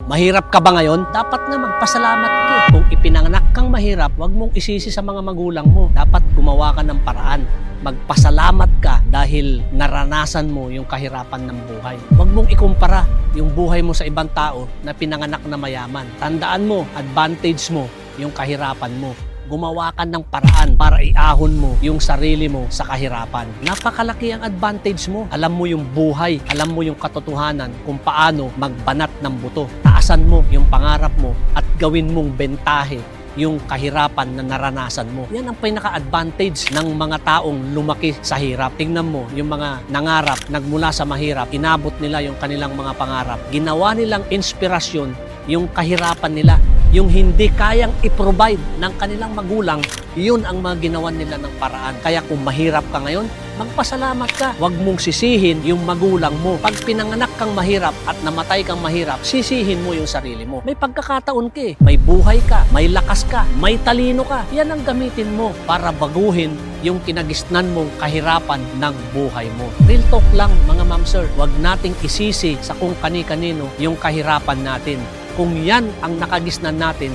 Mahirap ka ba ngayon? Dapat nga magpasalamat ka. Kung ipinanganak kang mahirap, huwag mong isisi sa mga magulang mo. Dapat gumawa ka ng paraan. Magpasalamat ka dahil naranasan mo yung kahirapan ng buhay. Huwag mong ikumpara yung buhay mo sa ibang tao na pinanganak na mayaman. Tandaan mo, advantage mo yung kahirapan mo. Gumawa ka ng paraan para iahon mo yung sarili mo sa kahirapan. Napakalaki ang advantage mo. Alam mo yung buhay, alam mo yung katotohanan kung paano magbanat ng buto. Taasan mo yung pangarap mo at gawin mong bentahe yung kahirapan na naranasan mo. Yan ang pinaka-advantage ng mga taong lumaki sa hirap. Tingnan mo, yung mga nangarap, nagmula sa mahirap, inabot nila yung kanilang mga pangarap. Ginawa nilang inspirasyon yung kahirapan nila. Yung hindi kayang i-provide ng kanilang magulang, yun ang mga ginawan nila ng paraan. Kaya kung mahirap ka ngayon, magpasalamat ka. Huwag mong sisihin yung magulang mo. Pag pinanganak kang mahirap at namatay kang mahirap, sisihin mo yung sarili mo. May pagkakataon ka, may buhay ka, may lakas ka, may talino ka. Yan ang gamitin mo para baguhin yung kinagisnan mong kahirapan ng buhay mo. Real talk lang mga ma'am sir, huwag nating isisi sa kung kani-kanino yung kahirapan natin. Kung yan ang nakagisnan natin,